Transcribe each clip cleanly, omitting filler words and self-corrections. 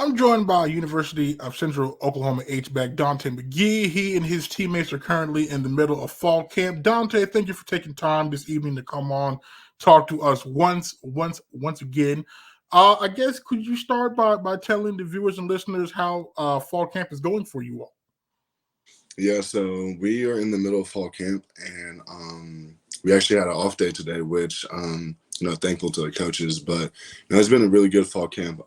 I'm joined by University of Central Oklahoma H-back Daunte McGee. He and his teammates are currently in the middle of fall camp. Daunte, thank you for taking time this evening to come on, talk to us once again. I guess could you start by telling the viewers and listeners how fall camp is going for you all? Yeah, so we are in the middle of fall camp, and we actually had an off day today, which thankful to the coaches. But it's been a really good fall camp.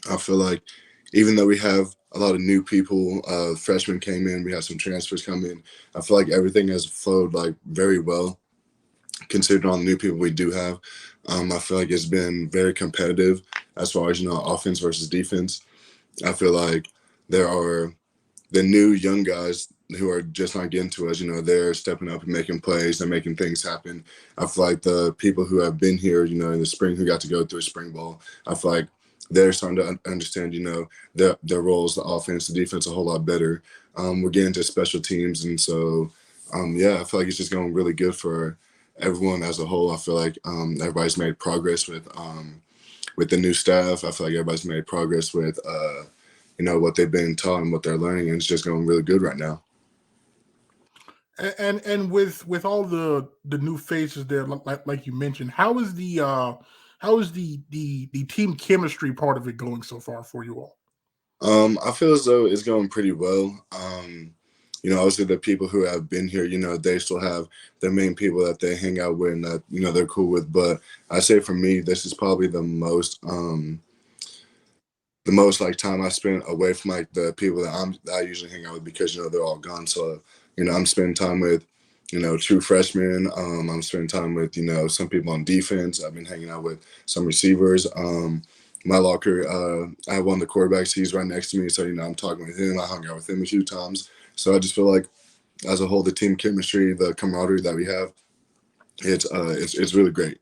I feel like even though we have a lot of new people, freshmen came in, we had some transfers come in. I feel like everything has flowed like very well, considering all the new people we do have. I feel like it's been very competitive as far as offense versus defense. I feel like there are the new young guys who are just not getting to us, they're stepping up and making plays and making things happen. I feel like the people who have been here, in the spring who got to go through spring ball, I feel like they're starting to understand, their roles, the offense, the defense a whole lot better. We're getting to special teams. And so, I feel like it's just going really good for everyone as a whole. I feel like everybody's made progress with the new staff. I feel like everybody's made progress with what they've been taught and what they're learning, and it's just going really good right now. And with all the new faces there, like you mentioned, how is the team chemistry part of it going so far for you all? I feel as though it's going pretty well. Obviously the people who have been here, they still have their main people that they hang out with and that, they're cool with. But I say for me, this is probably the most like time I spent away from like the people that I usually hang out with because, they're all gone. So, I'm spending time with, true freshmen. I'm spending time with, some people on defense. I've been hanging out with some receivers. My locker, I have one of the quarterbacks. He's right next to me. So, I'm talking with him. I hung out with him a few times. So I just feel like as a whole, the team chemistry, the camaraderie that we have, it's really great.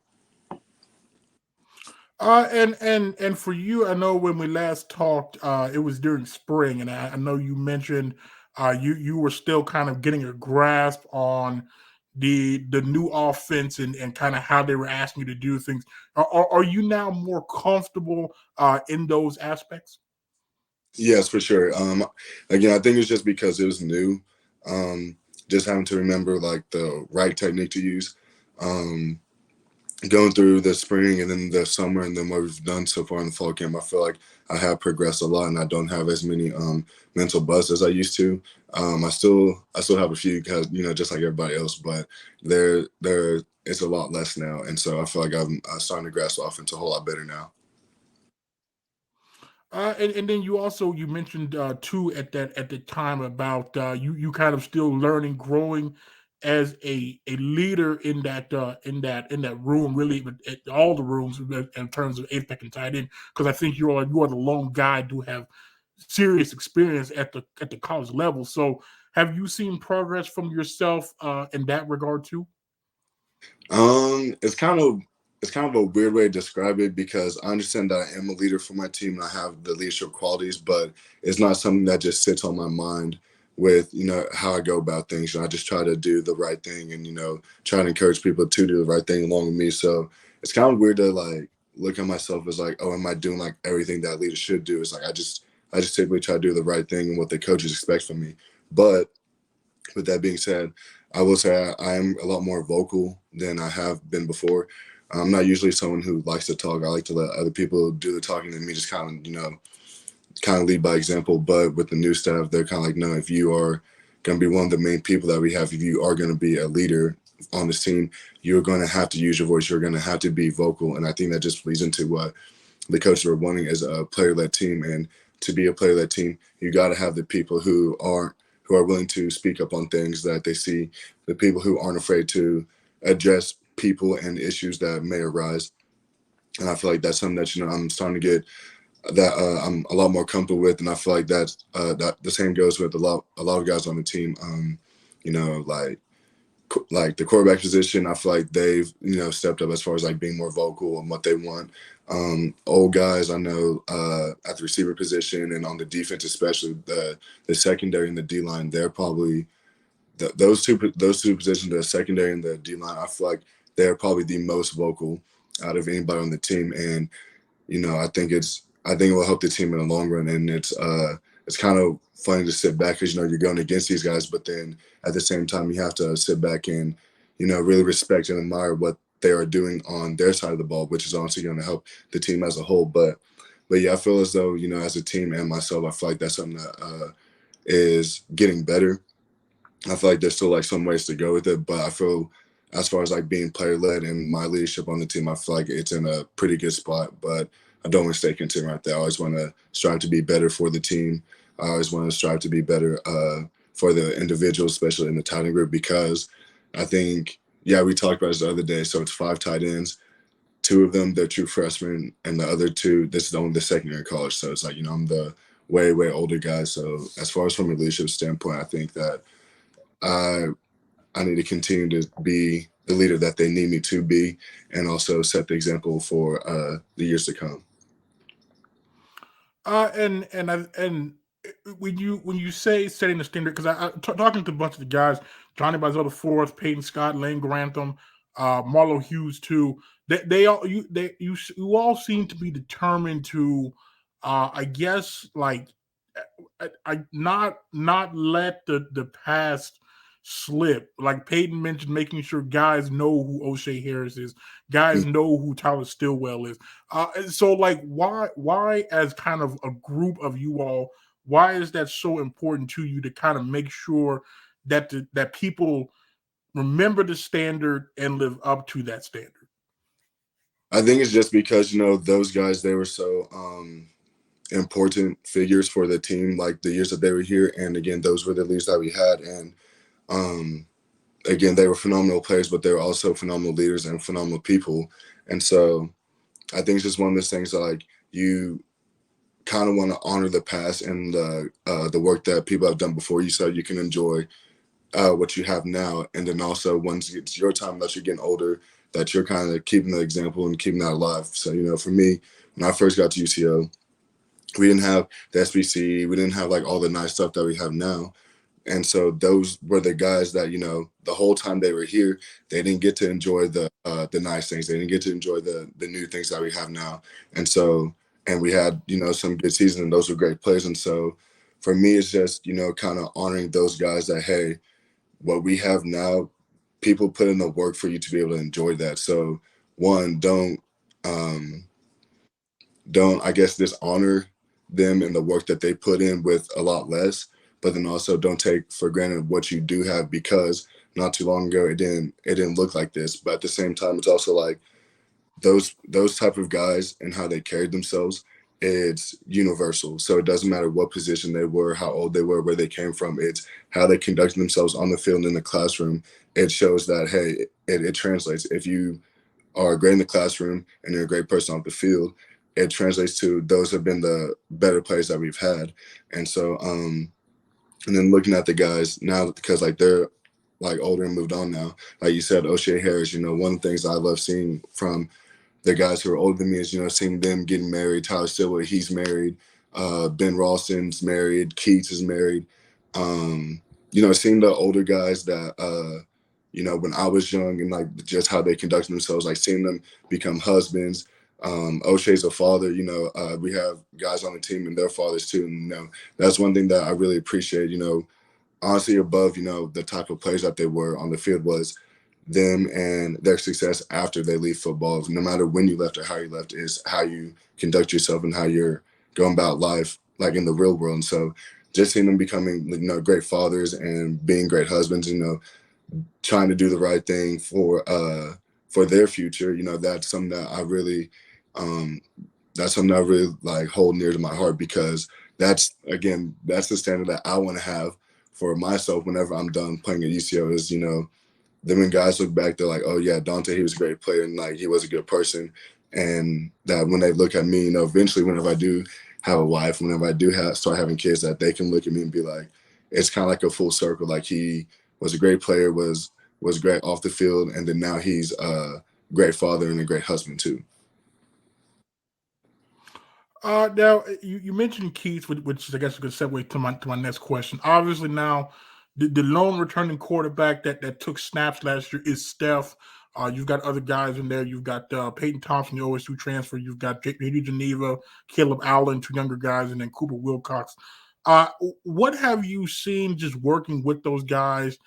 And for you, I know when we last talked, it was during spring, and I know you mentioned you were still kind of getting a grasp on the new offense and kind of how they were asking you to do things. Are you now more comfortable in those aspects? Yes, for sure. Again, I think it's just because it was new. Just having to remember like the right technique to use. Going through the spring and then the summer and then what we've done so far in the fall camp, I feel like I have progressed a lot and I don't have as many mental busts as I used to. I still have a few because just like everybody else, but there it's a lot less now, and so I feel like I'm starting to grasp the offense a whole lot better now. And then you mentioned too at the time about you kind of still learning, growing as a leader in that room, really all the rooms in terms of APEC and tight end, because I think you are the lone guy to have serious experience at the college level. So have you seen progress from yourself in that regard too? It's kind of a weird way to describe it because I understand that I am a leader for my team and I have the leadership qualities, but it's not something that just sits on my mind with, how I go about things. I just try to do the right thing and, try to encourage people to do the right thing along with me. So it's kind of weird to like look at myself as like, oh, am I doing like everything that leaders should do? It's like I just typically try to do the right thing and what the coaches expect from me. But with that being said, I will say I am a lot more vocal than I have been before. I'm not usually someone who likes to talk. I like to let other people do the talking and me just kind of, kind of lead by example. But with the new staff, they're kind of like, no, if you are going to be one of the main people that we have, if you are going to be a leader on this team, you're going to have to use your voice. You're going to have to be vocal. And I think that just leads into what the coaches are wanting as a player-led team. And to be a player-led team, you got to have the people who are willing to speak up on things that they see, the people who aren't afraid to address people and issues that may arise. And I feel like that's something that, I'm starting to get that I'm a lot more comfortable with. And I feel like that the same goes with a lot of guys on the team. Like the quarterback position, I feel like they've, stepped up as far as like being more vocal and what they want. Old guys, I know at the receiver position and on the defense, especially the secondary and the D line, they're probably those two positions, the secondary and the D line. I feel like they're probably the most vocal out of anybody on the team, and I think I think it will help the team in the long run. And it's kind of funny to sit back because you're going against these guys, but then at the same time you have to sit back and really respect and admire what they are doing on their side of the ball, which is honestly going to help the team as a whole. But yeah, I feel as though as a team and myself, I feel like that's something that is getting better. I feel like there's still like some ways to go with it, but I feel as far as like being player led and my leadership on the team, I feel like it's in a pretty good spot. But I don't want to stay content right there. I always want to strive to be better for the team. I always want to strive to be better for the individual, especially in the tight end group, because I think, yeah, we talked about this the other day. So it's 5 tight ends. 2 of them, they're true freshmen, and the other 2, this is only the second year in college. So it's like, I'm the way, way older guy. So as far as from a leadership standpoint, I think that I need to continue to be the leader that they need me to be, and also set the example for the years to come. And when you say setting the standard, because talking to a bunch of the guys, Johnny Basil the fourth, Peyton Scott, Lane Grantham, Marlo Hughes too. They all you all seem to be determined to, I guess, like I not let the past slip. Like Peyton mentioned, making sure guys know who O'Shea Harris is, guys know who Tyler Stillwell is. So like why as kind of a group of you all, why is that so important to you to kind of make sure that that people remember the standard and live up to that standard? I think it's just because those guys, they were so important figures for the team, like the years that they were here, and again, those were the leads that we had, and again, they were phenomenal players, but they were also phenomenal leaders and phenomenal people. And so I think it's just one of those things that, like, you kind of want to honor the past and the work that people have done before you, so you can enjoy what you have now. And then also, once it's your time that you're getting older, that you're kind of keeping the example and keeping that alive. So, for me, when I first got to UCO, we didn't have the SBC. We didn't have like all the nice stuff that we have now. And so those were the guys that, the whole time they were here, they didn't get to enjoy the nice things. They didn't get to enjoy the new things that we have now. And so, and we had, some good seasons, and those were great players. And so for me, it's just, kind of honoring those guys that, hey, what we have now, people put in the work for you to be able to enjoy that. So one, don't, I guess, dishonor them and the work that they put in with a lot less, but then also don't take for granted what you do have, because not too long ago it didn't look like this. But at the same time, it's also like those type of guys and how they carried themselves, it's universal. So it doesn't matter what position they were, how old they were, where they came from. It's how they conducted themselves on the field and in the classroom. It shows that, hey, it translates. If you are great in the classroom and you're a great person off the field, it translates to those have been the better players that we've had. And so, and then looking at the guys now, because like they're like older and moved on now, like you said, O'Shea Harris, one of the things I love seeing from the guys who are older than me is, seeing them getting married. Tyler Stillwell, he's married. Ben Ralston's married. Keats is married. Seeing the older guys that, when I was young, and like just how they conduct themselves, like seeing them become husbands. O'Shea's a father. We have guys on the team and their fathers too. And that's one thing that I really appreciate. Honestly, above the type of players that they were on the field, was them and their success after they leave football. No matter when you left or how you left, is how you conduct yourself and how you're going about life, like in the real world. And so, just seeing them becoming great fathers and being great husbands, trying to do the right thing for their future, that's something that I really like hold near to my heart, because that's the standard that I want to have for myself whenever I'm done playing at UCO. Is then when guys look back, they're like, oh yeah, Daunte, he was a great player and like he was a good person. And that when they look at me, eventually whenever I do have a wife, whenever I do start having kids, that they can look at me and be like, it's kind of like a full circle. Like, he was a great player, was great off the field, and then now he's a great father and a great husband too. Now you mentioned Keats, which I guess is a good segue to my next question. Obviously, now the lone returning quarterback that took snaps last year is Steph. You've got other guys in there. You've got Peyton Thompson, the OSU transfer. You've got J.D. Geneva, Caleb Allen, two younger guys, and then Cooper Wilcox. What have you seen just working with those guys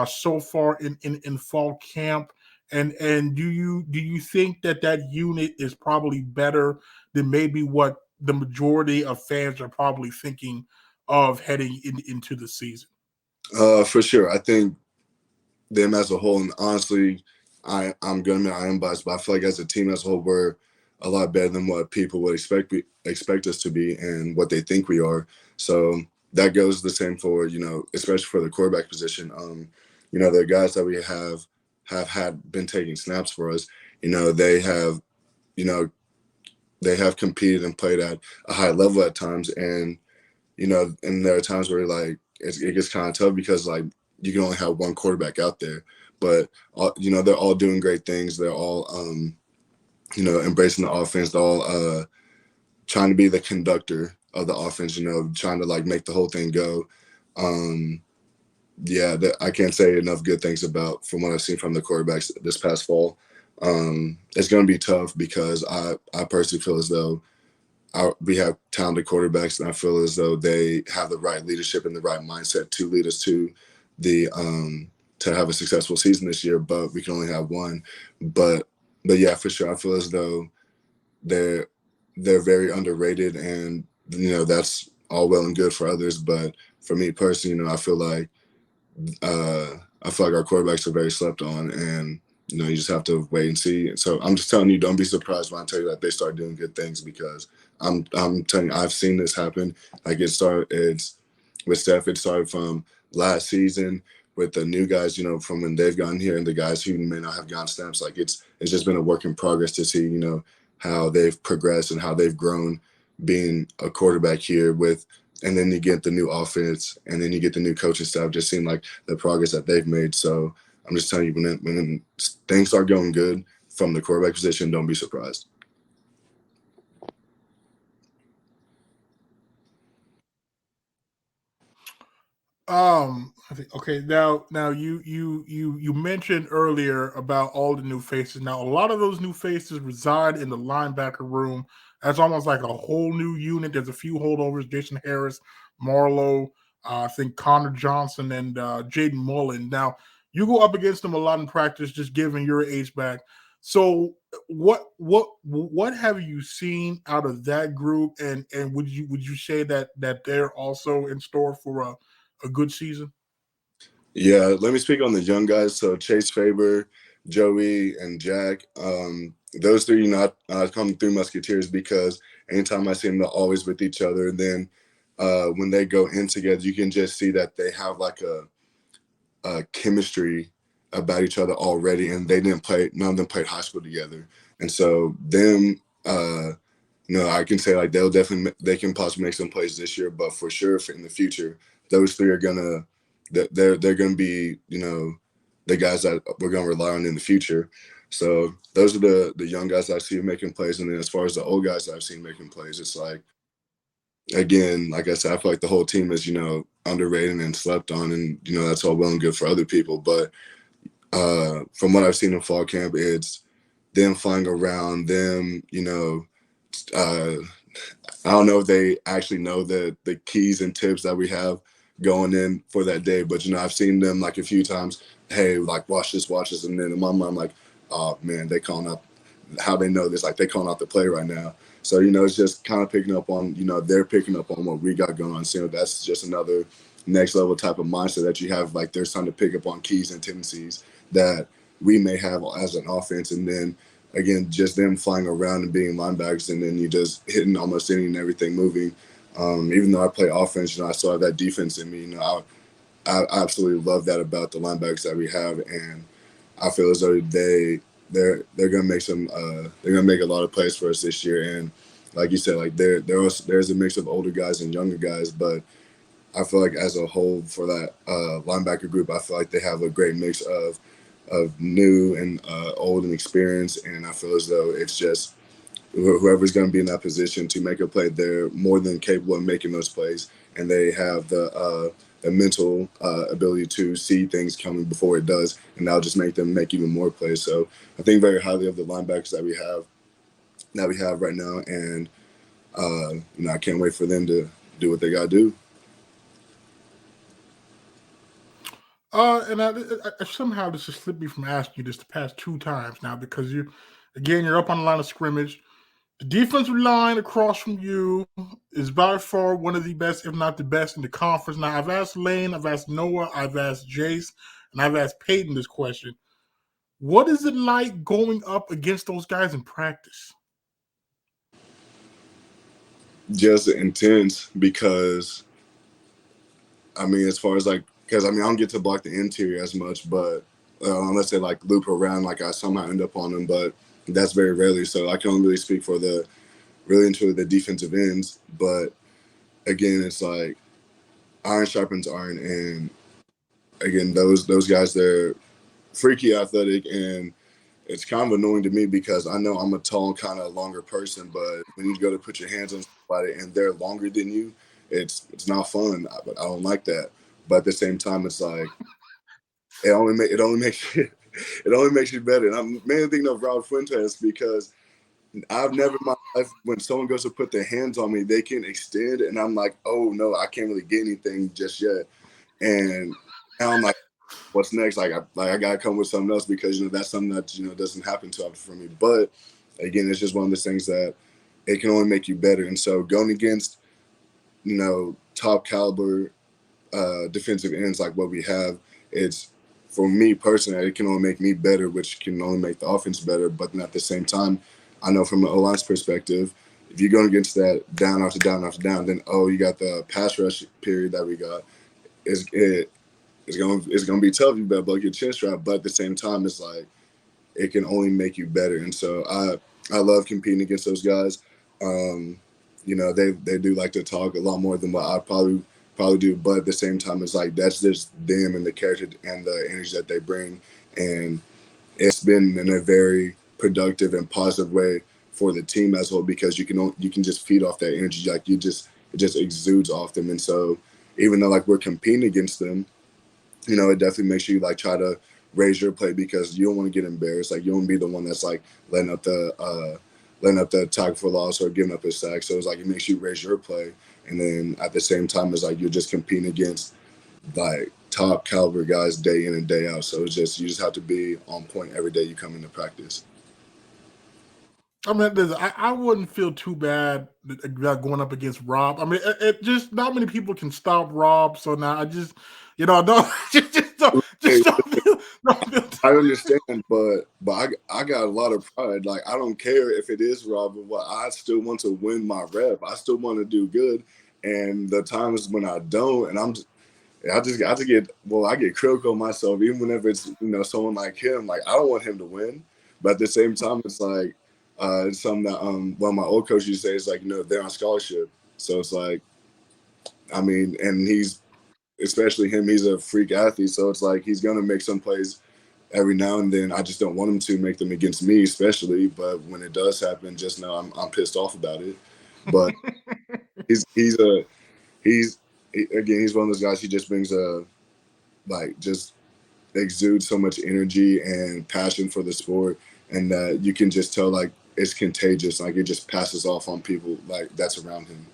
so far in fall camp? And do you think that unit is probably better than maybe what the majority of fans are probably thinking of heading into the season? For sure. I think them as a whole, and honestly, I'm gonna admit I am biased, but I feel like as a team as a whole, we're a lot better than what people would expect us to be and what they think we are. So that goes the same for, especially for the quarterback position. The guys that we have had been taking snaps for us. They have, you know, they have competed and played at a high level at times, and and there are times where like it gets kind of tough because like you can only have one quarterback out there, but they're all doing great things. They're all embracing the offense. They're all trying to be the conductor of the offense. Trying to like make the whole thing go. I can't say enough good things about from what I've seen from the quarterbacks this past fall. It's going to be tough because I personally feel as though we have talented quarterbacks, and I feel as though they have the right leadership and the right mindset to lead us to the to have a successful season this year. But we can only have one. But yeah, for sure, I feel as though they're very underrated, and that's all well and good for others. But for me personally, I feel like our quarterbacks are very slept on, and you just have to wait and see. So I'm just telling you, don't be surprised when I tell you that they start doing good things, because I'm telling you, I've seen this happen. Like it's with Steph. It started from last season with the new guys, from when they've gotten here, and the guys who may not have gotten snaps. Like it's just been a work in progress to see, how they've progressed and how they've grown being a quarterback here with. And then you get the new offense, and then you get the new coaching staff. Just seeing like the progress that they've made. So I'm just telling you, when things start going good from the quarterback position, don't be surprised. I think okay. Now you mentioned earlier about all the new faces. Now a lot of those new faces reside in the linebacker room. That's almost like a whole new unit. There's a few holdovers: Jason Harris, Marlowe, I think Connor Johnson, and Jaden Mullen. Now you go up against them a lot in practice, just given your age back. So what have you seen out of that group? And would you say that they're also in store for a good season? Yeah, let me speak on the young guys. So Chase Faber, Joey, and Jack. Those three, I call them three musketeers because anytime I see them, they're always with each other. And then when they go in together, you can just see that they have like a chemistry about each other already. And none of them played high school together. And so them, I can say like they can possibly make some plays this year, but for sure in the future, those three are they're gonna be, the guys that we're gonna rely on in the future. So those are the young guys that I see making plays. And then as far as the old guys that I've seen making plays, it's like, again, like I said, I feel like the whole team is, underrated and slept on, and that's all well and good for other people. But from what I've seen in fall camp, it's them flying around, them, uh, I don't know if they actually know the keys and tips that we have going in for that day, but I've seen them like a few times. Hey, like watch this, and then in my mind, I'm like, oh man, they calling up. How they know this? Like they calling out the play right now. So it's just kind of picking up on they're picking up on what we got going on. So that's just another next level type of mindset that you have. Like they're trying to pick up on keys and tendencies that we may have as an offense, and then again, just them flying around and being linebackers, and then you just hitting almost any and everything moving. Even though I play offense, I still have that defense in me. I absolutely love that about the linebackers that we have, and I feel as though they're gonna make they're gonna make a lot of plays for us this year. And like you said, like there's a mix of older guys and younger guys, but I feel like as a whole for that linebacker group, I feel like they have a great mix of new and old and experienced, and I feel as though it's just whoever's going to be in that position to make a play, they're more than capable of making those plays, and they have a mental ability to see things coming before it does, and that'll just make them make even more plays. So I think very highly of the linebackers that we have right now, and I can't wait for them to do what they got to do. And I somehow this has slipped me from asking you this the past 2 times now because you're up on the line of scrimmage. The defensive line across from you is by far one of the best, if not the best, in the conference. Now, I've asked Lane, I've asked Noah, I've asked Jace, and I've asked Peyton this question. What is it like going up against those guys in practice? Just intense because, I mean, as far as because I don't get to block the interior as much, but unless they loop around, I somehow end up on them, but that's very rarely. So I can only really speak for really into the defensive ends. But again, it's iron sharpens iron, and again, those guys, they're freaky athletic, and it's kind of annoying to me because I know I'm a tall, kind of longer person, but when you go to put your hands on somebody and they're longer than you, it's not fun. I don't like that. But at the same time, it's it only makes you it only makes you better. And I'm mainly thinking of Raul Fuentes because I've never in my life, when someone goes to put their hands on me, they can extend, and I'm like, oh no, I can't really get anything just yet. And now I'm like, what's next? I gotta come with something else because that's something that doesn't happen too often for me. But again, it's just one of those things that it can only make you better. And so going against top caliber defensive ends like what we have, it's for me personally, it can only make me better, which can only make the offense better. But then at the same time, I know from an O-line's perspective, if you're going against that down after down after down, then you got the pass rush period that we got. It's gonna be tough. You better block your chin strap, but at the same time, it's it can only make you better. And so I love competing against those guys. They do like to talk a lot more than what I probably do, but at the same time, it's that's just them and the character and the energy that they bring, and it's been in a very productive and positive way for the team as well because you can just feed off that energy, it just exudes off them. And so even though we're competing against them, it definitely makes you try to raise your play because you don't want to get embarrassed. You don't want to be the one that's letting up the tackle for loss or giving up a sack. So it's it makes you raise your play, and then at the same time, it's you're just competing against top caliber guys day in and day out. So it's you just have to be on point every day you come into practice. I mean, I wouldn't feel too bad about going up against Rob. I mean, it just not many people can stop Rob. So now I just, don't Hey, don't feel I understand, but I got a lot of pride. I don't care if it is Rob or what. I still want to win my rep. I still want to do good. And the times when I don't, and I get critical of myself, even whenever it's someone like him. I don't want him to win, but at the same time, it's something that one of my old coaches used to say is they're on scholarship, so it's I mean, and especially him, he's a freak athlete, so it's he's gonna make some plays every now and then. I just don't want him to make them against me, especially. But when it does happen, just know I'm pissed off about it. But he's again, he's one of those guys. He just brings just exudes so much energy and passion for the sport, and that you can just tell it's contagious. It just passes off on people that's around him.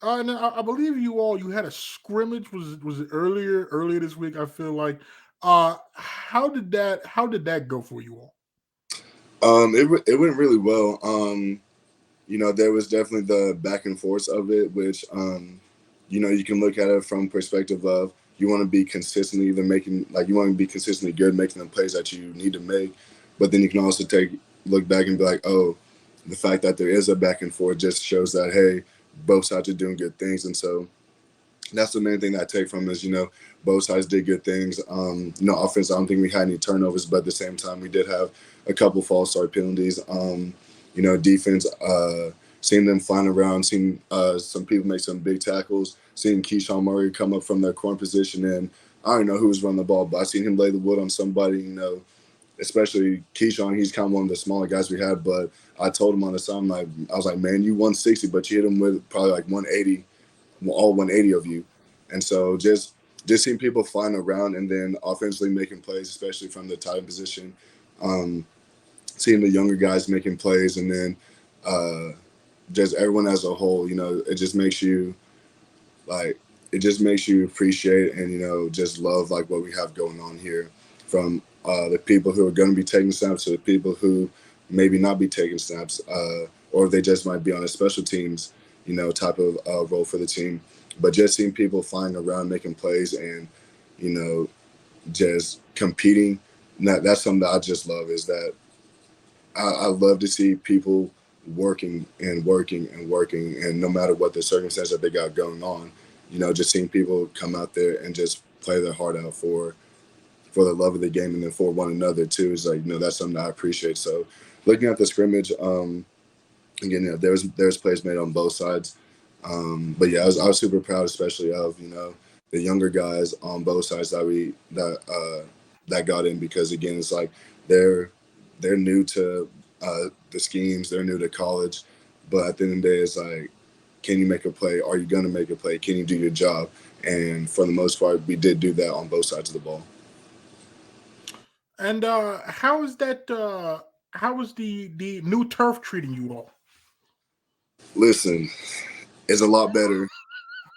and I believe you had a scrimmage. Was it earlier this week? I feel like. How did that go for you all? It went really well. There was definitely the back and forth of it, which you can look at it from perspective of you want to be consistently either making you want to be consistently good making the plays that you need to make, but then you can also look back and be oh, the fact that there is a back and forth just shows that hey, both sides are doing good things. And so that's the main thing that I take from is both sides did good things. Offense, I don't think we had any turnovers, but at the same time we did have a couple false start penalties. Defense, seeing them flying around, seeing some people make some big tackles, seeing Keyshawn Murray come up from their corner position, and I don't know who was running the ball, but I seen him lay the wood on somebody, especially Keyshawn. He's kind of one of the smaller guys we had, but I told him on the side, I was man, you 160, but you hit him with probably 180, all 180 of you. And so just seeing people flying around and then offensively making plays, especially from the tight end position, seeing the younger guys making plays, and then just everyone as a whole, it just makes you like appreciate and just love like what we have going on here, from the people who are going to be taking snaps to the people who maybe not be taking snaps, or they just might be on a special teams type of role for the team. But just seeing people flying around making plays and just competing, that's something that I just love, is that I love to see people working and working and working, and no matter what the circumstance that they got going on, just seeing people come out there and just play their heart out for the love of the game, and then for one another too, is like, that's something that I appreciate. So looking at the scrimmage, again, there's plays made on both sides. But yeah, I was super proud, especially of, the younger guys on both sides that got in, because again, it's like they're new to the schemes, they're new to college, but at the end of the day, it's like, can you make a play? Are you going to make a play? Can you do your job? And for the most part, we did do that on both sides of the ball. And how is that? How is the new turf treating you all? Listen, it's a lot better,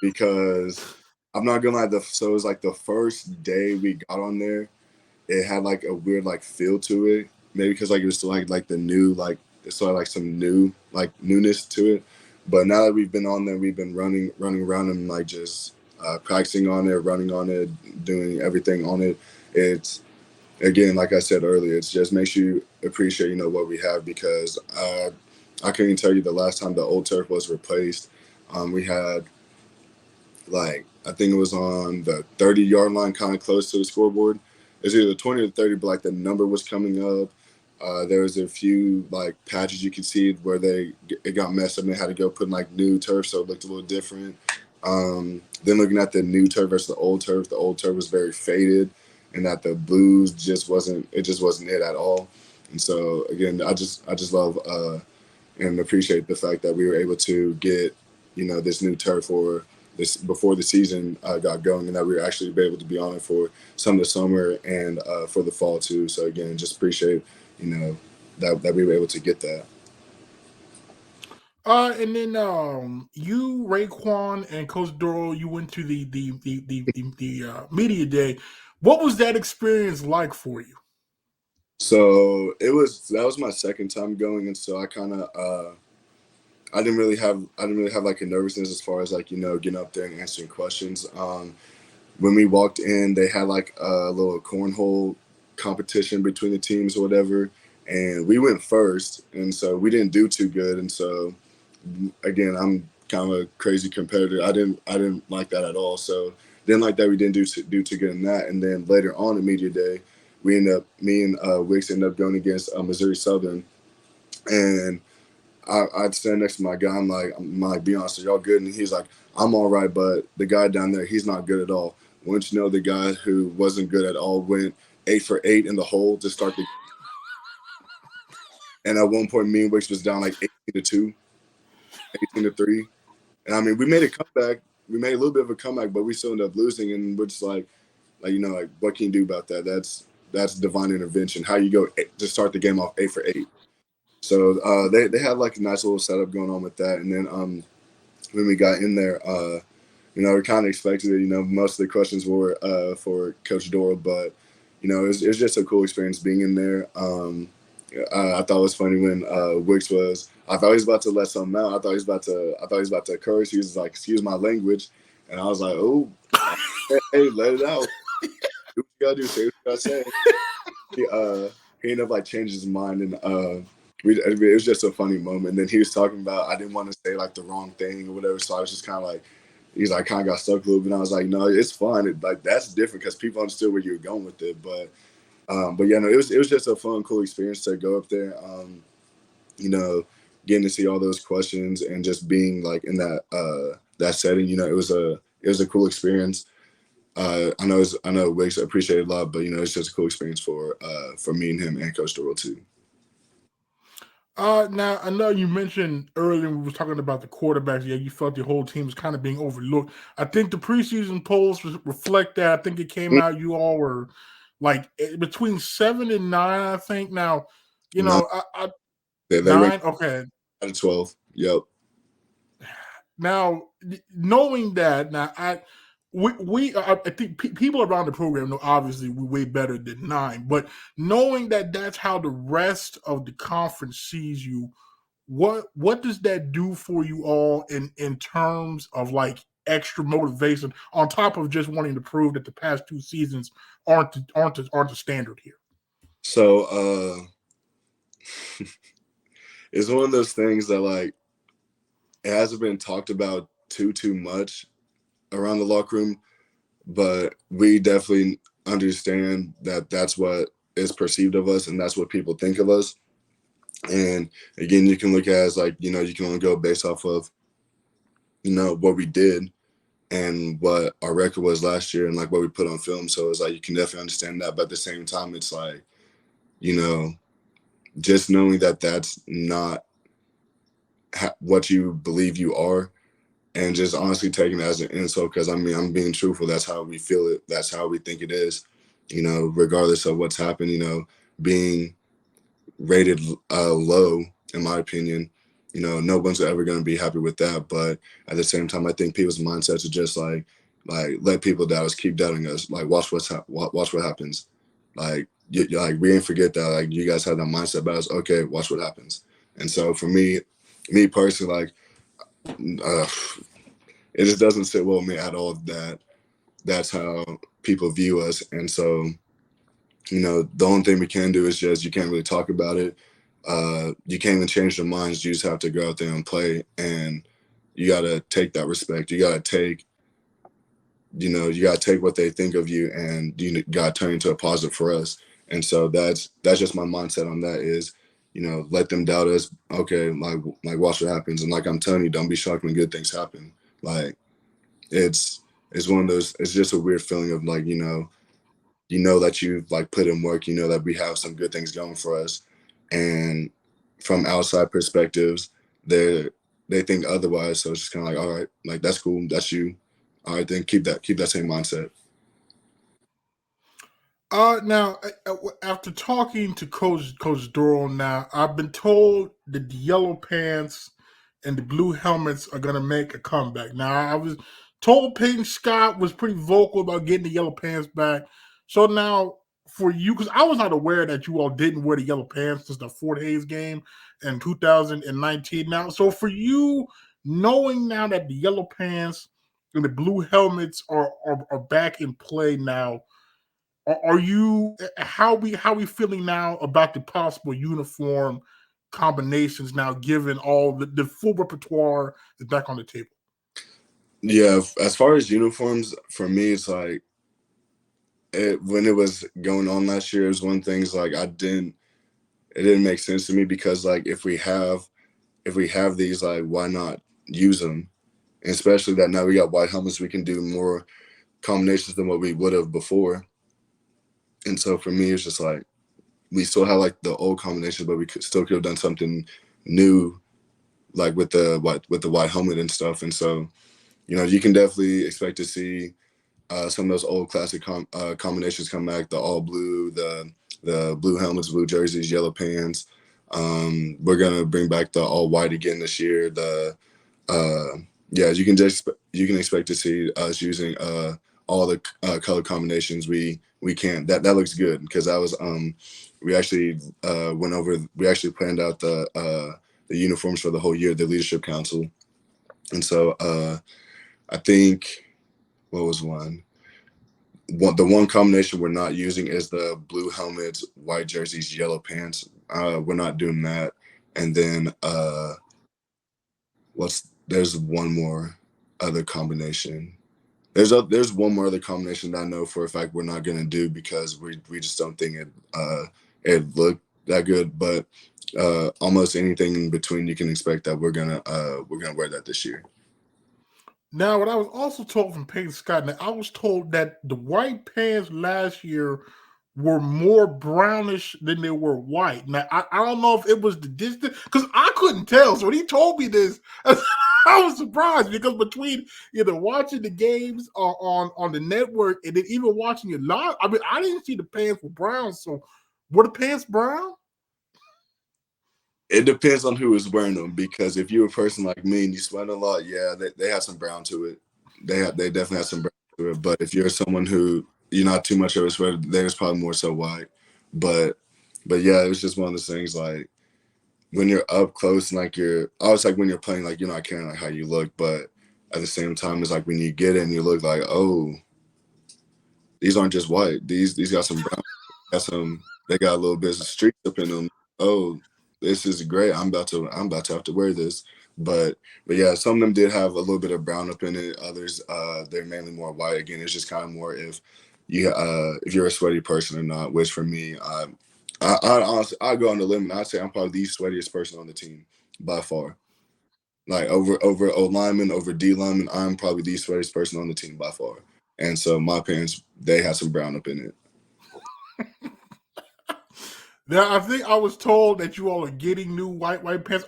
because I'm not gonna lie. So it was like the first day we got on there, it had like a weird like feel to it. Maybe because like it was still like the new, like it's still like some new like newness to it. But now that we've been on there, we've been running around and like just practicing on it, running on it, doing everything on it. It's, again, like I said earlier, it just makes you appreciate what we have, because I couldn't even tell you the last time the old turf was replaced. We had, like, I think it was on the 30-yard line, kind of close to the scoreboard. It's either 20 or 30, but like the number was coming up. There was a few like patches you could see where it got messed up and they had to go put in like new turf, so it looked a little different. Then looking at the new turf versus the old turf was very faded, and that the blues just wasn't it at all. And so again, I just love and appreciate the fact that we were able to get this new turf for this before the season got going, and that we were actually able to be on it for some of the summer and for the fall too. So again, just appreciate that we were able to get that. And then you, Raekwon, and Coach Doral, you went to the media day. What was that experience like for you? So that was my second time going, and so I kind of I didn't really have like a nervousness as far as like getting up there and answering questions. When we walked in, they had like a little cornhole competition between the teams or whatever, and we went first, and so we didn't do too good. And so again, I'm kind of a crazy competitor. I didn't like that at all. So didn't like that we didn't do too good in that. And then later on in media day, me and Wicks ended up going against Missouri Southern, and I'd stand next to my guy. I'm like, be honest, are y'all good? And he's like, I'm all right, but the guy down there, he's not good at all. Once you know, the guy who wasn't good at all went 8 for 8 in the hole to start the. And at one point, me and Wicks was down like 18-2, 18-3. And I mean, we made a comeback. We made a little bit of a comeback, but we still ended up losing. And we're just like what can you do about that? That's divine intervention. How you go to start the game off 8 for 8. So they had like a nice little setup going on with that. And then when we got in there, we kind of expected it. Most of the questions were for Coach Doral, but it was just a cool experience being in there. I thought it was funny when Wicks was. I thought he was about to let something out. I thought he was about to curse. He was like, "Excuse my language," and I was like, "Oh, hey, let it out. Do what you gotta do. Say what you gotta say." He ended up like changing his mind, and it was just a funny moment. And then he was talking about I didn't want to say like the wrong thing or whatever, so I was just kind of like, he's like kind of got stuck a little bit. And I was like, no, it's fine. Like that's different because people understood where you were going with it, but yeah, no, it was just a fun, cool experience to go up there. Getting to see all those questions and just being like in that setting. It was a cool experience. I know Wicks appreciated a lot, but it's just a cool experience for me and him and Coach Doral too. Now I know you mentioned earlier when we was talking about the quarterbacks. Yeah, you felt the whole team was kind of being overlooked. I think the preseason polls reflect that. I think it came out you all were like between 7 and 9. I think now, No, I they ranked 9. Okay, out of 12. Yep. now knowing that now I think people around the program know obviously we're way better than 9, but knowing that that's how the rest of the conference sees you, what does that do for you all in terms of like extra motivation on top of just wanting to prove that the past 2 seasons aren't the standard here? So it's one of those things that like it hasn't been talked about too much around the locker room, but we definitely understand that that's what is perceived of us and that's what people think of us. And again, you can look at it as like, you can only go based off of, what we did and what our record was last year and like what we put on film. So it's like you can definitely understand that. But at the same time, it's like, you know, just knowing that that's not what you believe you are, and just honestly taking it as an insult because I mean I'm being truthful. That's how we feel it. That's how we think it is. Regardless of what's happened. Being rated low, in my opinion. No one's ever going to be happy with that. But at the same time, I think people's mindsets are just like let people doubt us, keep doubting us. Like watch watch what happens. Like like we ain't forget that. Like you guys have that mindset about us. Okay, watch what happens. And so for me personally, like uh, it just doesn't sit well with me at all that that's how people view us. And so the only thing we can do is just you can't really talk about it. You can't even change their minds. You just have to go out there and play, and you got to take that respect. You got to take what they think of you, and you got to turn into a positive for us. And so that's just my mindset on that is, let them doubt us. Okay, like watch what happens. And like I'm telling you, don't be shocked when good things happen. Like it's one of those. It's just a weird feeling of like that you've like put in work, that we have some good things going for us. And from outside perspectives, they think otherwise. So it's just kind of like, all right, like that's cool, that's you. All right, then keep that same mindset. Now after talking to Coach Doral, now I've been told that the yellow pants and the blue helmets are gonna make a comeback. Now I was told Peyton Scott was pretty vocal about getting the yellow pants back. So now for you, because I was not aware that you all didn't wear the yellow pants since the Fort Hays game in 2019. Now, so for you, knowing now that the yellow pants and the blue helmets are back in play now, are you how we feeling now about the possible uniform combinations now, given all the full repertoire is back on the table? Yeah, as far as uniforms, for me, it's like when it was going on last year, it was one thing. It's like it didn't make sense to me because like if we have these, like why not use them? And especially that now we got white helmets, we can do more combinations than what we would have before. And so for me, it's just like we still have like the old combinations, but we could have done something new, like with the white helmet and stuff. And so you can definitely expect to see some of those old classic combinations come back. The all blue, the blue helmets, blue jerseys, yellow pants. We're gonna bring back the all white again this year. Uh, yeah, you can expect to see us using all the color combinations we can. That looks good because that was we actually we actually planned out the uniforms for the whole year, the leadership council. And so I think what was the one combination we're not using is the blue helmets, white jerseys, yellow pants. We're not doing that. And then there's one more other combination. There's one more other combination that I know for a fact we're not gonna do because we just don't think it looked that good. But almost anything in between, you can expect that we're gonna wear that this year. Now, what I was also told from Peyton Scott, now I was told that the white pants last year were more brownish than they were white. Now I don't know if it was the distance because I couldn't tell. So when he told me this, I was surprised because between either watching the games on the network and then even watching it live, I mean I didn't see the pants were brown. So were the pants brown? It depends on who is wearing them, because if you're a person like me and you sweat a lot, yeah, they have some brown to it. They definitely have some brown to it. But if you're someone who you're not too much of a sweater, there's probably more so white. But yeah, it was just one of those things like when you're up close and like you're always like when you're playing, like you're not caring like how you look, but at the same time it's like when you get it and you look like, oh, these aren't just white. These got some brown, they got a little bit of streaks up in them. Oh, this is great. I'm about to have to wear this. But yeah, some of them did have a little bit of brown up in it. Others, they're mainly more white. Again, it's just kind of more if you're a sweaty person or not. Which for me, I honestly I go on the limb and I say I'm probably the sweatiest person on the team by far. Like over O lineman, over D lineman, I'm probably the sweatiest person on the team by far. And so my pants, they had some brown up in it. Now I think I was told that you all are getting new white pants.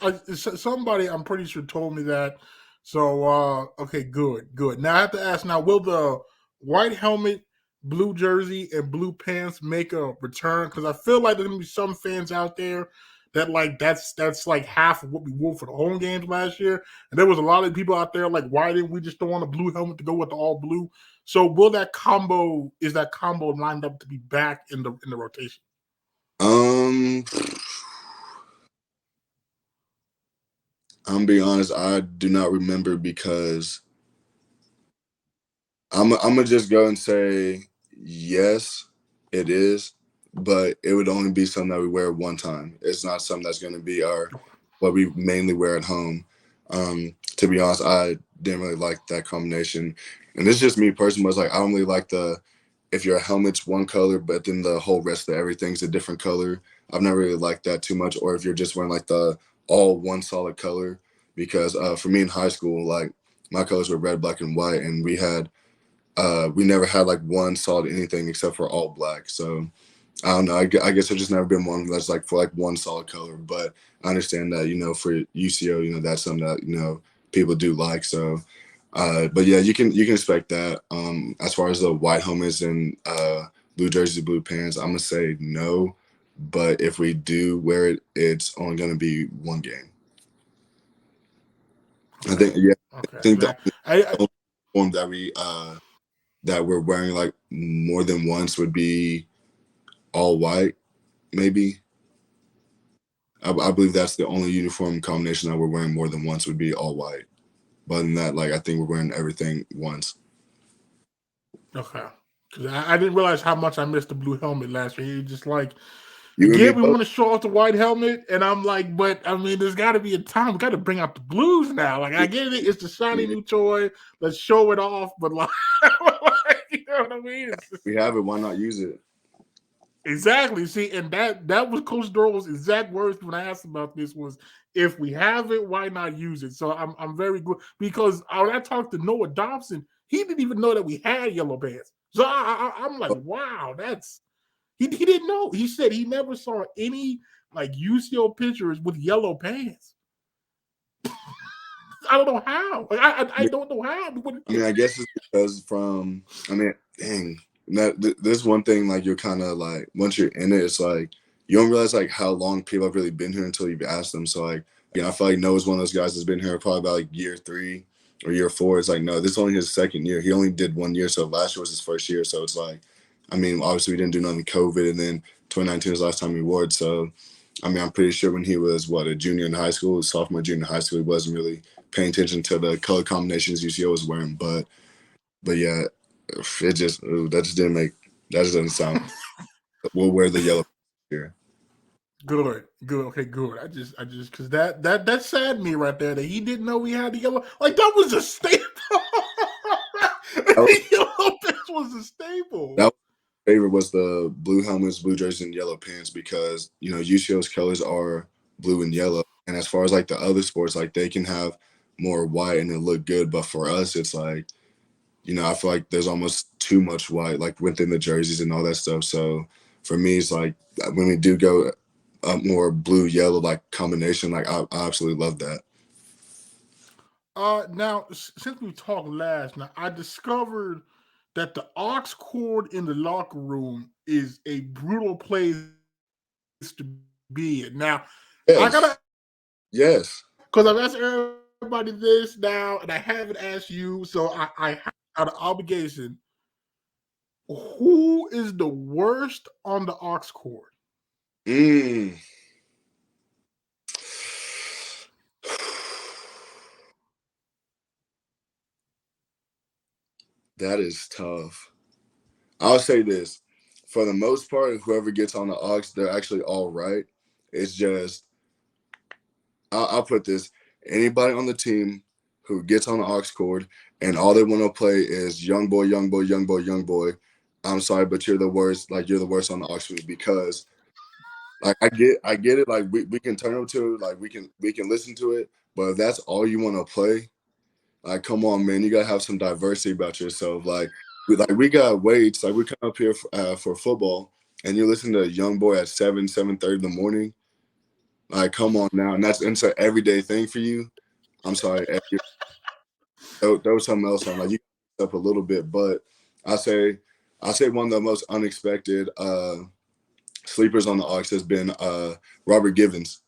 Somebody I'm pretty sure told me that. So okay, good. Now I have to ask. Now, will the white helmet, blue jersey, and blue pants make a return? Because I feel like there's gonna be some fans out there that like that's like half of what we wore for the home games last year, and there was a lot of people out there like, why didn't we just throw on a blue helmet to go with the all blue? So will that combo lined up to be back in the rotation? I'm being honest, I do not remember, because I'm gonna just go and say yes, it is, but it would only be something that we wear one time. It's not something that's gonna be what we mainly wear at home. To be honest, I didn't really like that combination, and it's just me personally. Was like I don't really like if your helmet's one color, but then the whole rest of everything's a different color. I've never really liked that too much. Or if you're just wearing like the all one solid color, because for me in high school, like my colors were red, black, and white, and we never had like one solid anything except for all black. So I don't know. I guess I've just never been one that's like for like one solid color. But I understand that for UCO, that's something that people do like. So. But yeah, you can expect that. As far as the white helmets and blue jerseys, blue pants, I'm gonna say no. But if we do wear it, it's only gonna be one game. I think Okay. I think the only form that we're wearing like more than once would be all white, maybe. I believe that's the only uniform combination that we're wearing more than once would be all white. But than that, like I think we're wearing everything once. Okay. Because I didn't realize how much I missed the blue helmet last year. You're just like, You and me again, we both. want to show off the white helmet. And I'm like, but I mean, there's got to be a time. We got to bring out the blues now. Like, I get it. It's the shiny new toy. Let's show it off. But like, you know what I mean? We have it. Why not use it? Exactly. See, and that was Coach Dorwell's exact words when I asked about this was, if we have it, why not use it? So I'm very good because when I talked to Noah Dobson, he didn't even know that we had yellow pants. So I'm like, wow, he didn't know. He said he never saw any like UCO pictures with yellow pants. I don't know how. Like, I don't know how. I mean, I guess it's because dang. This one thing, like you're kind of like once you're in it, it's like you don't realize like how long people have really been here until you've asked them. So like, I feel like Noah's one of those guys that's been here probably about like year 3 or year 4. It's like no, this is only his second year. He only did 1 year, so last year was his first year. So it's like, I mean, obviously we didn't do nothing COVID, and then 2019 was the last time we wore it. So I mean, I'm pretty sure when he was a junior in high school, sophomore, junior in high school, he wasn't really paying attention to the color combinations UCO was wearing. But yeah, it just that just doesn't sound. We'll wear the yellow here. Good. Okay, good. I just because that saddened me right there that he didn't know we had the yellow. Like that was a staple. The yellow pants was a staple. That favorite was the blue helmets, blue jerseys, and yellow pants because UCO's colors are blue and yellow. And as far as like the other sports, like they can have more white and it look good, but for us, it's like I feel like there's almost too much white, like within the jerseys and all that stuff. So for me, it's like when we do go a more blue yellow like combination, like I absolutely love that. Now since we talked last, now I discovered that the aux cord in the locker room is a brutal place to be in. Now I gotta ask you Yes, yes. because I've asked everybody this now, and I haven't asked you, so I have out of obligation. Who is the worst on the aux cord? Mm. That is tough. I'll say this. For the most part, whoever gets on the aux, they're actually all right. It's just, I'll put this, anybody on the team who gets on the aux cord and all they want to play is young boy, young boy, young boy, young boy. I'm sorry, but you're the worst. Like you're the worst on the aux cord because like I get it. Like we can turn them to like we can listen to it, but if that's all you want to play, like, come on, man, you gotta have some diversity about yourself. We got weights. Like, we come up here for football, and you listen to a young boy at 7:30 in the morning. Like, come on now, and that's an everyday thing for you. I'm sorry, there was something else on. Like, you up a little bit, but I say, I say one of the most unexpected sleepers on the aux has been Robert Gibbons.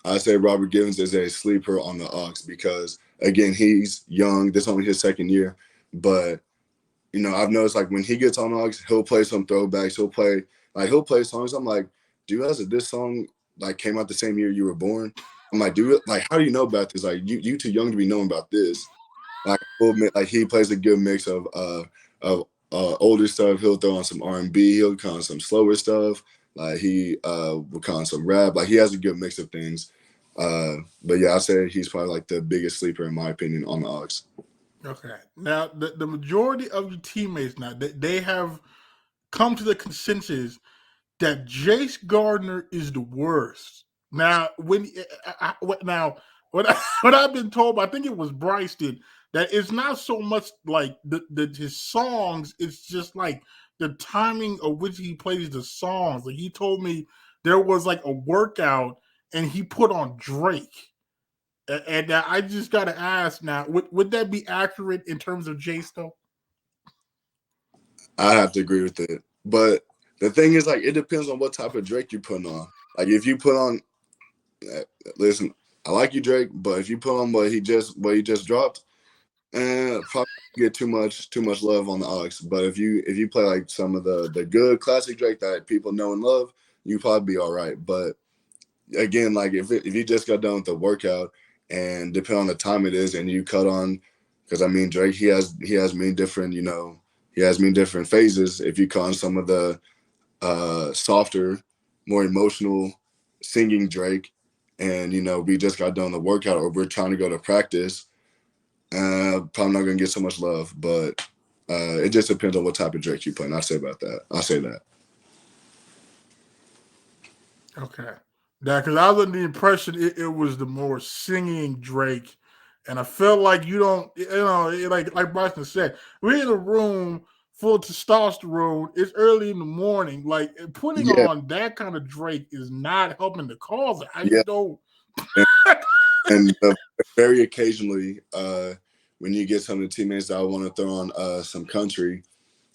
I say Robert Gibbons is a sleeper on the aux because again he's young. This is only his second year, but I've noticed like when he gets on aux, he'll play some throwbacks. He'll play songs. I'm like, do you realize that this song like came out the same year you were born? I'm like, like how do you know about this? Like you too young to be knowing about this. Like he'll like he plays a good mix of older stuff. He'll throw on some R&B. He'll come on some slower stuff. Like he will come on some rap. Like he has a good mix of things. But yeah, I say he's probably like the biggest sleeper in my opinion on the aux. Okay. Now the majority of your teammates now they have come to the consensus that Jace Gardner is the worst. Now, what I've been told, I think it was Bryson, that it's not so much like his songs, it's just like the timing of which he plays the songs. Like he told me there was like a workout and he put on Drake. And I just got to ask now, would that be accurate in terms of Jace though? I have to agree with it. But the thing is, like, it depends on what type of Drake you're putting on. Like, if you put on, listen, I like you, Drake, but if you put on what he just dropped, probably get too much love on the aux. But if you play like some of the good classic Drake that people know and love, you probably be all right. But again, like if you just got done with the workout and depending on the time it is, and you cut on, because I mean Drake, he has many different he has many different phases. If you cut on some of the softer, more emotional singing Drake, and we just got done the workout or we're trying to go to practice, probably not gonna get so much love. But it just depends on what type of Drake you play. And I say about that. I say that. Okay. Yeah, because I was under the impression it was the more singing Drake. And I felt like you don't, like Bryson said, we're in a room full of testosterone. It's early in the morning. Like putting Yeah, on that kind of Drake is not helping the cause. I yeah. just don't. And, and very occasionally, when you get some of the teammates that I want to throw on some country,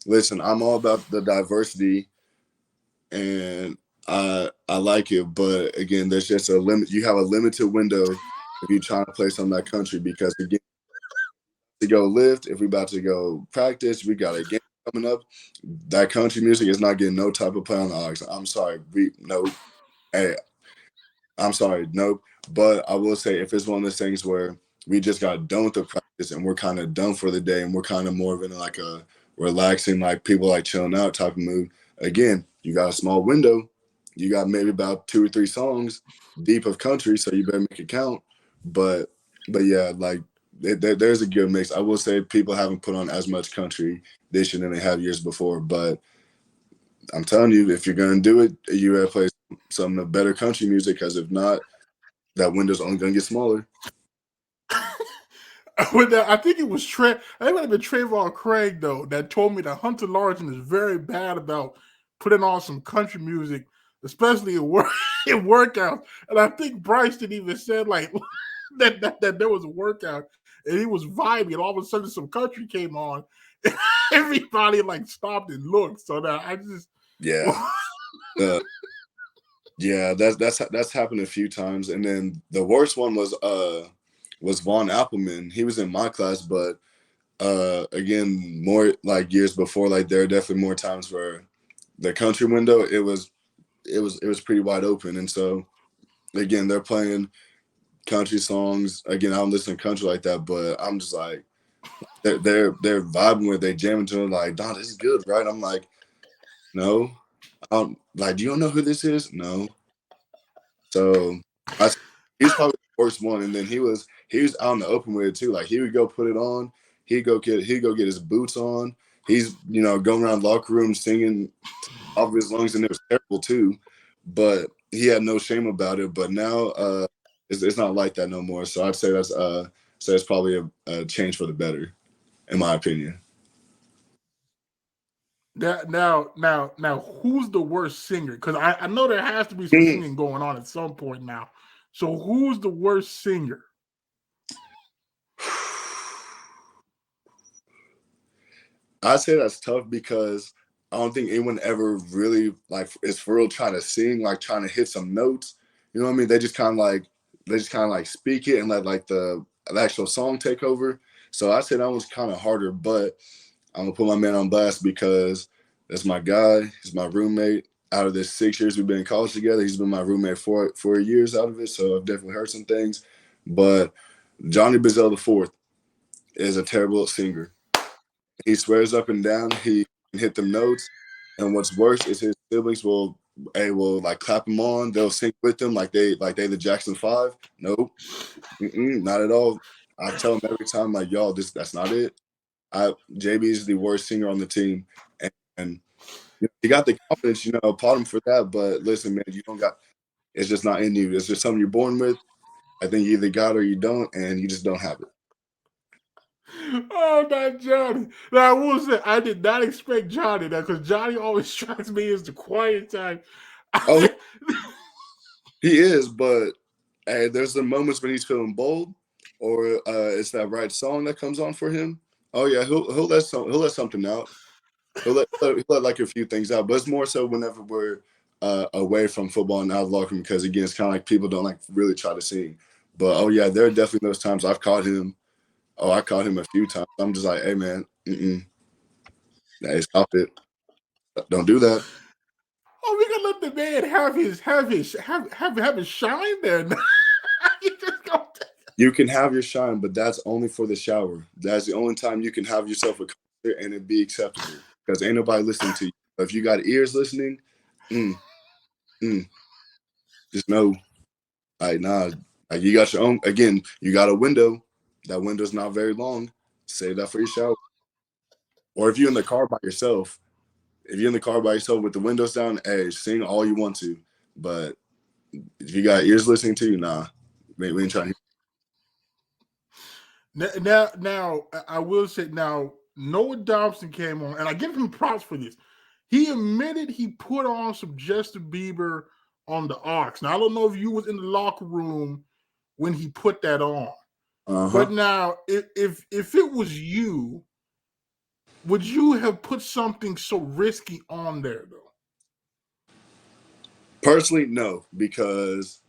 listen, I'm all about the diversity, and I like it. But again, there's just a limit. You have a limited window if you're trying to play some of that country because again, to go lift, if we about to go practice, we got a game coming up. That country music is not getting no type of play on the aux. I'm sorry, no. Hey, I'm sorry, nope. But I will say, if it's one of those things where we just got done with the practice and we're kind of done for the day and we're kind of more of in like a relaxing, like people like chilling out type of mood, again, you got a small window. You got maybe about 2 or 3 songs deep of country, so you better make it count. But yeah, like there's a good mix. I will say people haven't put on as much country this year than they have years before, but I'm telling you, if you're gonna do it, you gotta play some of the better country music. Because if not, that window's only gonna get smaller. I think it was I think it might have been Trayvon Craig though that told me that Hunter Larson is very bad about putting on some country music, especially in work in workouts. And I think Bryson even said like that there was a workout and he was vibing, and all of a sudden some country came on. And everybody like stopped and looked. So that I just Yeah. Uh, yeah, that's happened a few times. And then the worst one was Vaughn Appleman. He was in my class, but again, more like years before, like there are definitely more times where the country window it was pretty wide open. And so again, they're playing country songs. Again, I don't listen to country like that, but I'm just like they're vibing with, they jamming to it, like, "Don, this is good, right?" I'm like, "No, I don't, like, do you don't know who this is?" No. So I he was probably the worst one. And then he was out in the open with it too. Like he would go put it on, he'd go get his boots on. He's going around locker room singing off of his lungs, and it was terrible too. But he had no shame about it. But now it's not like that no more. So I'd say that's probably a change for the better, in my opinion. Now, who's the worst singer? Because I know there has to be some Mm. singing going on at some point now. So who's the worst singer? I'd say that's tough because I don't think anyone ever really like is for real trying to sing, like trying to hit some notes. You know what I mean? They just kind of like speak it and let like the actual song take over. So I say that was kind of harder, but I'm gonna put my man on blast because that's my guy. He's my roommate. Out of this 6 years we've been in college together, he's been my roommate for 4 years out of it. So I've definitely heard some things. But Johnny Bazell the fourth is a terrible singer. He swears up and down he can hit them notes. And what's worse is his siblings will like clap him on. They'll sing with them like they the Jackson Five. Nope, not at all. I tell him every time like, y'all, that's not it. JB is the worst singer on the team, and you got the confidence, applaud him for that. But listen, man, you don't got. It's just not in you. It's just something you're born with. I think you either got it or you don't, and you just don't have it. Oh, not Johnny. Now I will say I did not expect Johnny that because Johnny always strikes me as the quiet type. Oh, he is, but hey, there's the moments when he's feeling bold, or it's that right song that comes on for him. Oh yeah, he'll let something out. He'll let like a few things out, but it's more so whenever we're away from football and out of the locker room, because again, it's kind of like people don't like really try to sing. But oh yeah, there are definitely those times I've caught him. Oh, I caught him a few times. I'm just like, hey man, hey, stop it, don't do that. Oh, we gonna let the man have his shine there. You just go. You can have your shine, but that's only for the shower. That's the only time you can have yourself a concert and it be acceptable. Because ain't nobody listening to you. If you got ears listening, mm, mm, just know, like, nah, like you got your own. Again, you got a window. That window's not very long. Save that for your shower. Or if you're in the car by yourself, with the windows down, hey, sing all you want to. But if you got ears listening to you, nah, we ain't trying to. Now, I will say now Noah Dobson came on, and I give him props for this. He admitted he put on some Justin Bieber on the Ox. Now I don't know if you was in the locker room when he put that on, Uh but huh. now if it was you, would you have put something so risky on there though? Personally, no, because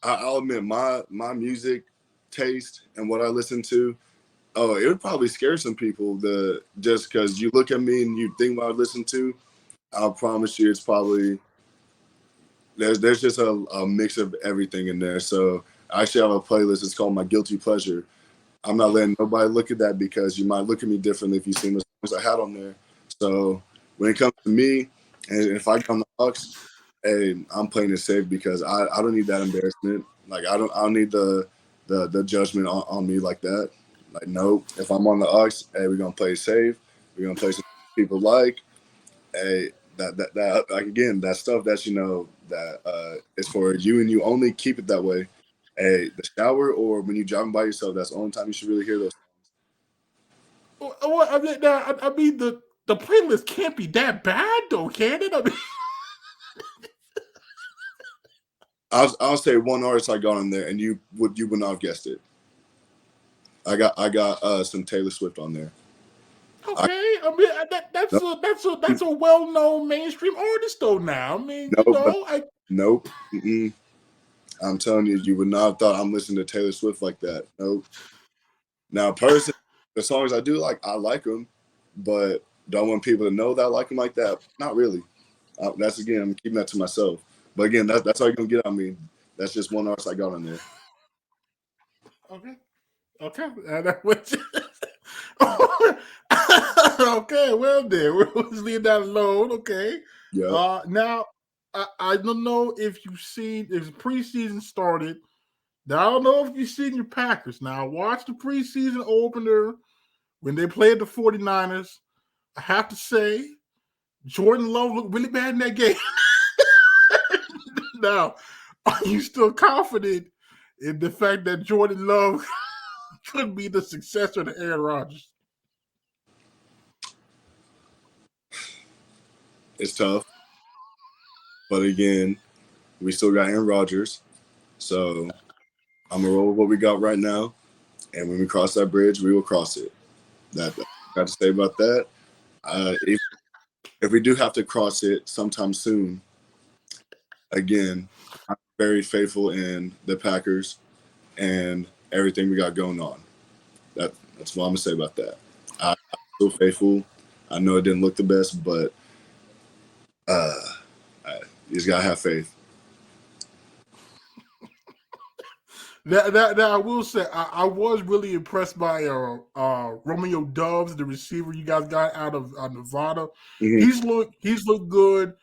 I'll admit my music taste and what I listen to. Oh, it would probably scare some people. The just because you look at me and you think what I listen to, I'll promise you, it's probably there's just a mix of everything in there. So I actually have a playlist. It's called My Guilty Pleasure. I'm not letting nobody look at that because you might look at me differently if you see the songs I had on there. So when it comes to me, and if I get on the Bucks, hey, I'm playing it safe because I don't need that embarrassment. Like I don't need the judgment on me like that. Like nope. If I'm on the Ox, hey, we're gonna play it safe. We're gonna play some people like. Hey, that like again, that stuff that that is for you and you only. Keep it that way. Hey, the shower or when you're driving by yourself, that's the only time you should really hear those. Well, I mean, now, I mean the playlist can't be that bad, though, can it? I mean, I'll say one artist I got on there, and you would not have guessed it. I got some Taylor Swift on there. okay, I mean that's a well-known mainstream artist though. Now, I mean, nope. I'm telling you, you would not have thought I'm listening to Taylor Swift like that. Nope. Now, personally, the songs I do like, I like them, but do I want people to know that I like them like that? Not really. That's again, I'm keeping that to myself. But again, that's all you're gonna get on me. That's just one artist I got on there. Okay. That was okay. Well, then we'll just leave that alone. Okay. Yeah. Now I don't know if you've seen if preseason started. Now I don't know if you've seen your Packers. Now watch the preseason opener when they played the 49ers. I have to say, Jordan Love looked really bad in that game. Now, are you still confident in the fact that Jordan Love could be the successor to Aaron Rodgers? It's tough. But again, we still got Aaron Rodgers. So I'm going to roll with what we got right now. And when we cross that bridge, we will cross it. That's what I got to say about that. If we do have to cross it sometime soon, again, I'm very faithful in the Packers and everything we got going on. That's what I'm going to say about that. I'm still faithful. I know it didn't look the best, but you just got to have faith. That I will say, I was really impressed by Romeo Doubs, the receiver you guys got out of Nevada. Mm-hmm. He's looked good.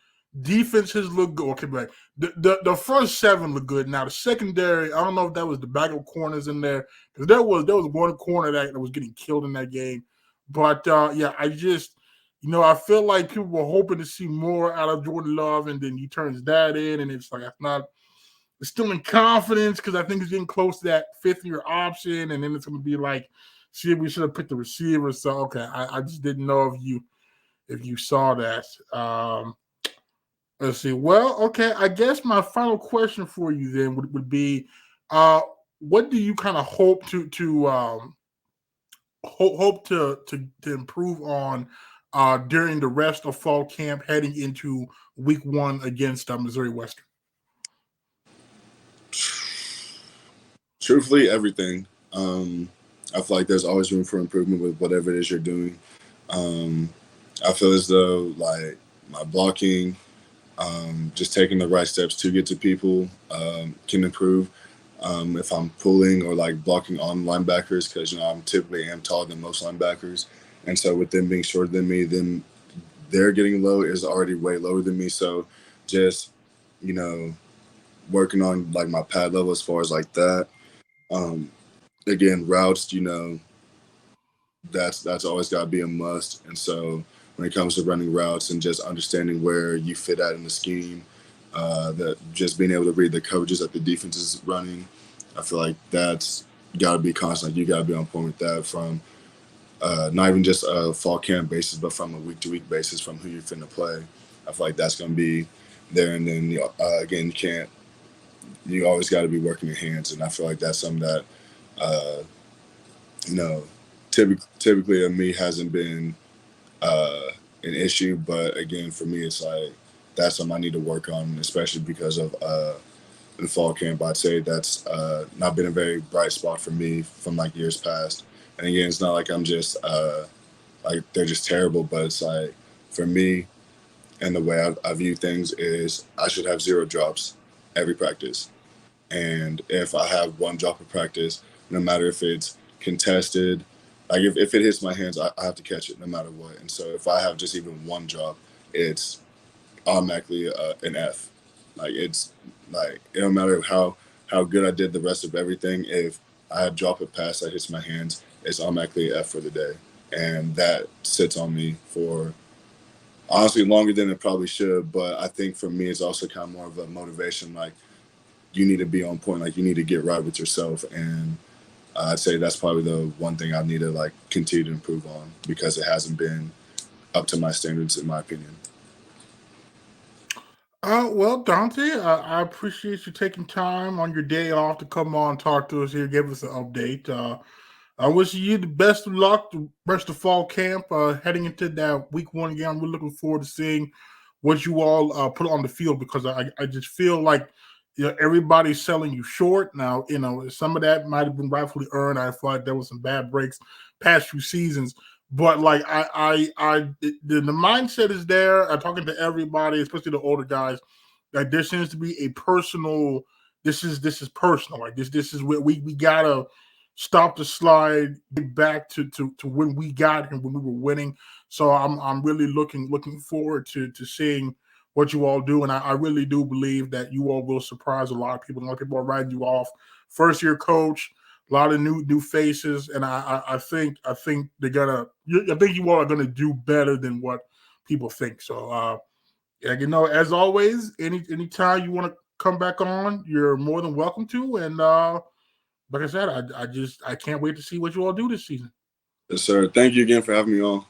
Defense has looked good. Okay, but the first seven look good. Now the secondary, I don't know if that was the backup corners in there, because there was one corner that was getting killed in that game. But yeah, I just I feel like people were hoping to see more out of Jordan Love, and then he turns that in, and it's like that's not. It's still in confidence because I think he's getting close to that fifth-year option, and then it's going to be like, see, we should have picked the receiver. So okay, I just didn't know if you saw that. Let's see. Well, okay, I guess my final question for you then would be, what do you kind of hope to improve on during the rest of fall camp, heading into week 1 against Missouri Western? Truthfully, everything. I feel like there's always room for improvement with whatever it is you're doing. I feel as though like my blocking, just taking the right steps to get to people can improve. If I'm pulling or like blocking on linebackers, because I'm typically am taller than most linebackers, and so with them being shorter than me, then they're getting low is already way lower than me. So just working on like my pad level as far as like that. Again, routes, that's always got to be a must. And so when it comes to running routes and just understanding where you fit at in the scheme, that just being able to read the coverages that the defense is running, I feel like that's got to be constant. Like you got to be on point with that from not even just a fall camp basis, but from a week-to-week basis from who you're finna play. I feel like that's going to be there. And then, again, you always got to be working your hands. And I feel like that's something that, typically of me hasn't been an issue. But again, for me, it's like that's something I need to work on, especially because of the fall camp. I'd say that's not been a very bright spot for me from like years past. And again, it's not like I'm just like they're just terrible, but it's like for me and the way I view things is I should have 0 drops every practice. And if I have 1 drop of practice, no matter if it's contested, like if it hits my hands, I have to catch it no matter what. And so if I have just even 1 drop, it's automatically an F. Like it's like it don't matter how good I did the rest of everything. If I drop a pass that hits my hands, it's automatically an F for the day. And that sits on me for honestly longer than it probably should. But I think for me, it's also kind of more of a motivation. Like you need to be on point. Like you need to get right with yourself. And I'd say that's probably the one thing I need to like continue to improve on because it hasn't been up to my standards, in my opinion. Well, Dante, I appreciate you taking time on your day off to come on and talk to us here, give us an update. I wish you the best of luck the rest of fall camp, heading into that week 1 game. I'm really looking forward to seeing what you all put on the field, because I just feel like, everybody's selling you short. Now, some of that might have been rightfully earned. I feel like there was some bad breaks past few seasons. But like the mindset is there. I'm talking to everybody, especially the older guys. Like, there seems to be a personal. This is personal. Like, this is where we gotta stop the slide, get back to when we got here, when we were winning. So I'm really looking forward to seeing what you all do, and I really do believe that you all will surprise a lot of people. A lot of people are writing you off. First year coach, a lot of new faces, and I think they're gonna. I think you all are gonna do better than what people think. So, as always, anytime you want to come back on, you're more than welcome to. And like I said, I can't wait to see what you all do this season. Yes, sir. Thank you again for having me on.